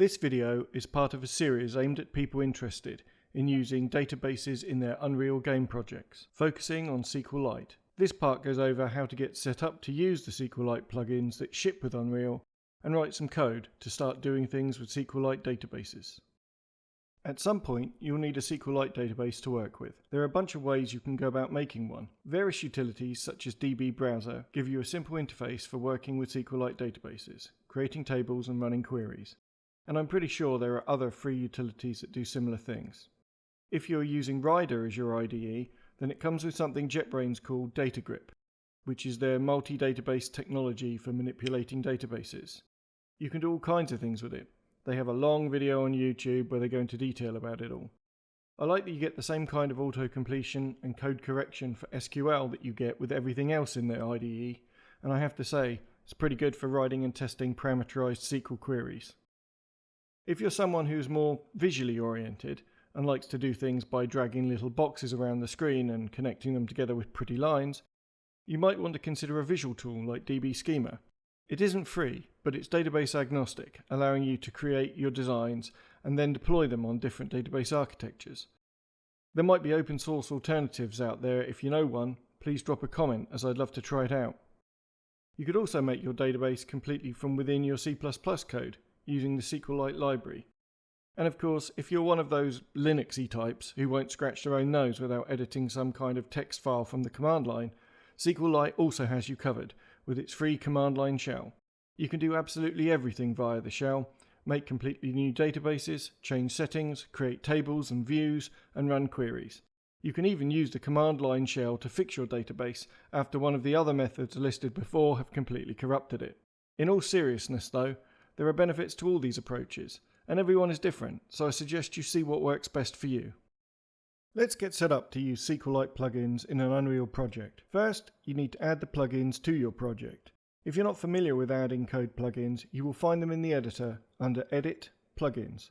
This video is part of a series aimed at people interested in using databases in their Unreal game projects, focusing on SQLite. This part goes over how to get set up to use the SQLite plugins that ship with Unreal and write some code to start doing things with SQLite databases. At some point, you'll need a SQLite database to work with. There are a bunch of ways you can go about making one. Various utilities such as DB Browser give you a simple interface for working with SQLite databases, creating tables and running queries. And I'm pretty sure there are other free utilities that do similar things. If you're using Rider as your IDE, then it comes with something JetBrains call DataGrip, which is their multi-database technology for manipulating databases. You can do all kinds of things with it. They have a long video on YouTube where they go into detail about it all. I like that you get the same kind of auto-completion and code correction for SQL that you get with everything else in their IDE, and I have to say, it's pretty good for writing and testing parameterized SQL queries. If you're someone who's more visually oriented and likes to do things by dragging little boxes around the screen and connecting them together with pretty lines, you might want to consider a visual tool like DB Schema. It isn't free, but it's database agnostic, allowing you to create your designs and then deploy them on different database architectures. There might be open source alternatives out there. If you know one, please drop a comment, as I'd love to try it out. You could also make your database completely from within your C++ code using the SQLite library. And of course, if you're one of those Linuxy types who won't scratch their own nose without editing some kind of text file from the command line, SQLite also has you covered with its free command line shell. You can do absolutely everything via the shell, make completely new databases, change settings, create tables and views, and run queries. You can even use the command line shell to fix your database after one of the other methods listed before have completely corrupted it. In all seriousness though, there are benefits to all these approaches, and everyone is different, so I suggest you see what works best for you. Let's get set up to use SQLite plugins in an Unreal project. First, you need to add the plugins to your project. If you're not familiar with adding code plugins, you will find them in the editor under Edit, Plugins.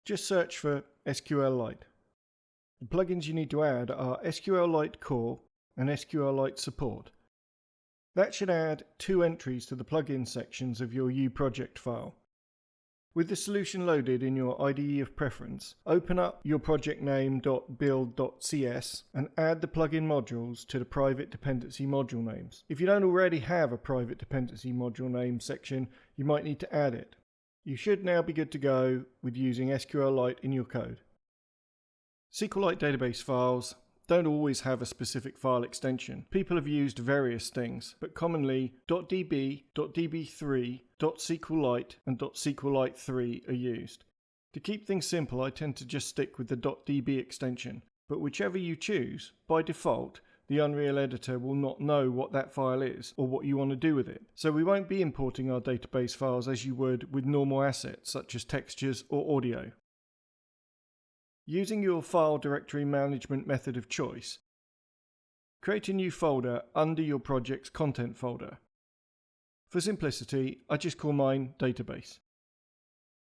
Just search for SQLite. The plugins you need to add are SQLite Core and SQLite Support. That should add 2 entries to the plugin sections of your uproject file. With the solution loaded in your IDE of preference, open up your project name.build.cs and add the plugin modules to the private dependency module names. If you don't already have a private dependency module name section, you might need to add it. You should now be good to go with using SQLite in your code. SQLite database files don't always have a specific file extension. People have used various things, but commonly .db, .db3, .SQLite and .SQLite3 are used. To keep things simple, I tend to just stick with the .db extension, but whichever you choose, by default, the Unreal editor will not know what that file is or what you want to do with it. So we won't be importing our database files as you would with normal assets such as textures or audio. Using your file directory management method of choice, create a new folder under your project's content folder. For simplicity, I just call mine Database.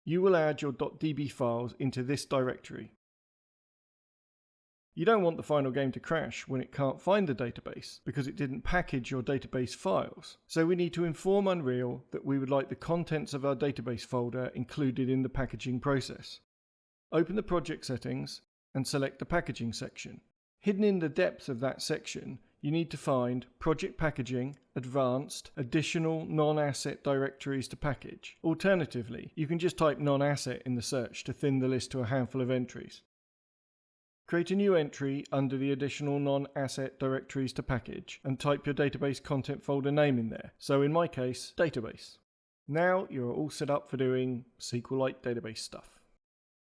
You will add your .db files into this directory. You don't want the final game to crash when it can't find the database because it didn't package your database files. So we need to inform Unreal that we would like the contents of our database folder included in the packaging process. Open the project settings and select the packaging section. Hidden in the depths of that section, you need to find Project Packaging, Advanced, Additional Non-Asset Directories to Package. Alternatively, you can just type non-asset in the search to thin the list to a handful of entries. Create a new entry under the Additional Non-Asset Directories to Package and type your database content folder name in there. So in my case, Database. Now you're all set up for doing SQLite database stuff.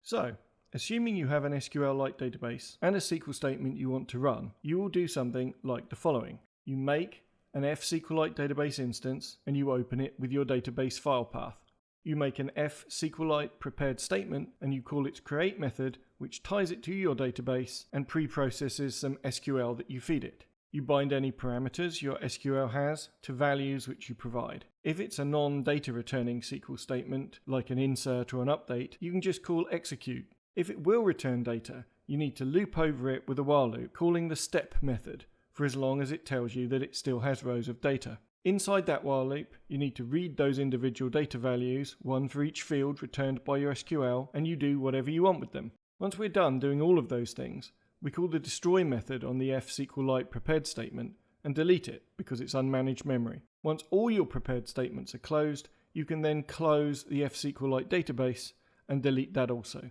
So, assuming you have an SQLite database and a SQL statement you want to run, you will do something like the following. You make an fSQLite database instance and you open it with your database file path. You make an fSQLite prepared statement and you call its create method, which ties it to your database and pre-processes some SQL that you feed it. You bind any parameters your SQL has to values which you provide. If it's a non-data returning SQL statement, like an insert or an update, you can just call execute. If it will return data, you need to loop over it with a while loop, calling the step method, for as long as it tells you that it still has rows of data. Inside that while loop, you need to read those individual data values, one for each field returned by your SQL, and you do whatever you want with them. Once we're done doing all of those things, we call the destroy method on the SQLite prepared statement and delete it because it's unmanaged memory. Once all your prepared statements are closed, you can then close the SQLite database and delete that also.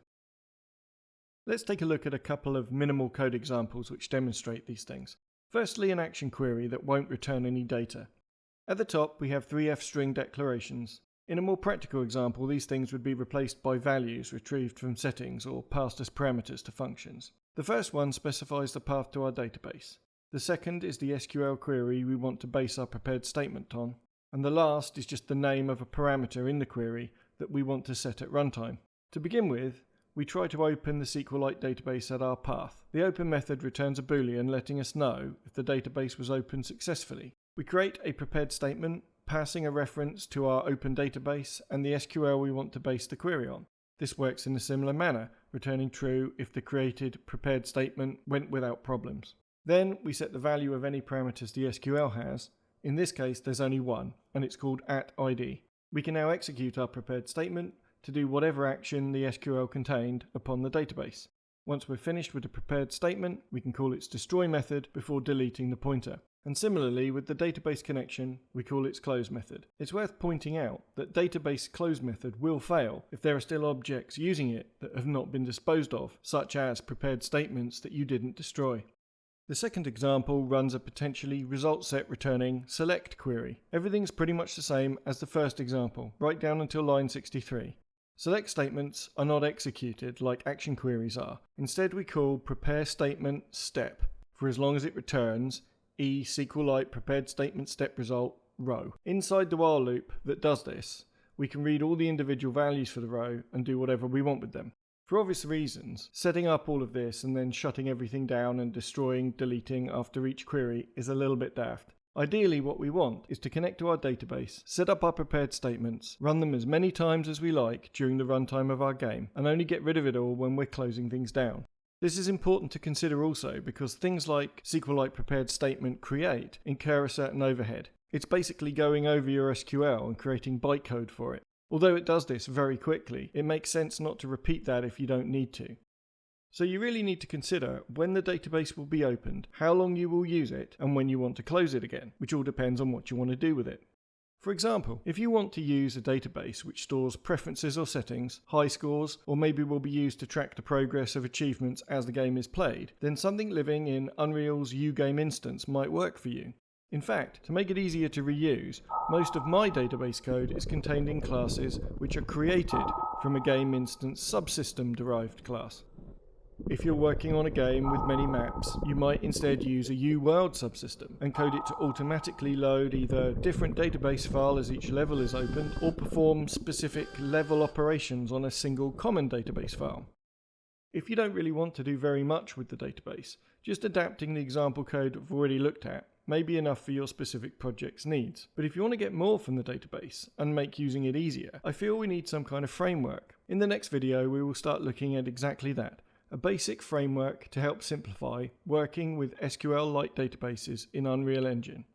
Let's take a look at a couple of minimal code examples which demonstrate these things. Firstly, an action query that won't return any data. At the top, we have 3 f-string declarations. In a more practical example, these things would be replaced by values retrieved from settings or passed as parameters to functions. The first one specifies the path to our database. The second is the SQL query we want to base our prepared statement on. And the last is just the name of a parameter in the query that we want to set at runtime. To begin with, we try to open the SQLite database at our path. The open method returns a boolean letting us know if the database was opened successfully. We create a prepared statement, passing a reference to our open database and the SQL we want to base the query on. This works in a similar manner, returning true if the created prepared statement went without problems. Then we set the value of any parameters the SQL has. In this case, there's only one, and it's called @id. We can now execute our prepared statement to do whatever action the SQL contained upon the database. Once we're finished with the prepared statement, we can call its destroy method before deleting the pointer. And similarly, with the database connection, we call its close method. It's worth pointing out that database close method will fail if there are still objects using it that have not been disposed of, such as prepared statements that you didn't destroy. The second example runs a potentially result set returning select query. Everything's pretty much the same as the first example, right down until line 63. Select statements are not executed like action queries are. Instead, we call prepare statement step for as long as it returns SQLite prepared statement step result row. Inside the while loop that does this, we can read all the individual values for the row and do whatever we want with them. For obvious reasons, setting up all of this and then shutting everything down and destroying, deleting after each query is a little bit daft. Ideally, what we want is to connect to our database, set up our prepared statements, run them as many times as we like during the runtime of our game, and only get rid of it all when we're closing things down. This is important to consider also because things like SQLite prepared statement create incur a certain overhead. It's basically going over your SQL and creating bytecode for it. Although it does this very quickly, it makes sense not to repeat that if you don't need to. So you really need to consider when the database will be opened, how long you will use it, and when you want to close it again, which all depends on what you want to do with it. For example, if you want to use a database which stores preferences or settings, high scores, or maybe will be used to track the progress of achievements as the game is played, then something living in Unreal's UGame instance might work for you. In fact, to make it easier to reuse, most of my database code is contained in classes which are created from a game instance subsystem derived class. If you're working on a game with many maps, you might instead use a UWorld subsystem and code it to automatically load either a different database file as each level is opened, or perform specific level operations on a single common database file. If you don't really want to do very much with the database, just adapting the example code we've already looked at may be enough for your specific project's needs. But if you want to get more from the database and make using it easier, I feel we need some kind of framework. In the next video, we will start looking at exactly that. A basic framework to help simplify working with SQLite databases in Unreal Engine.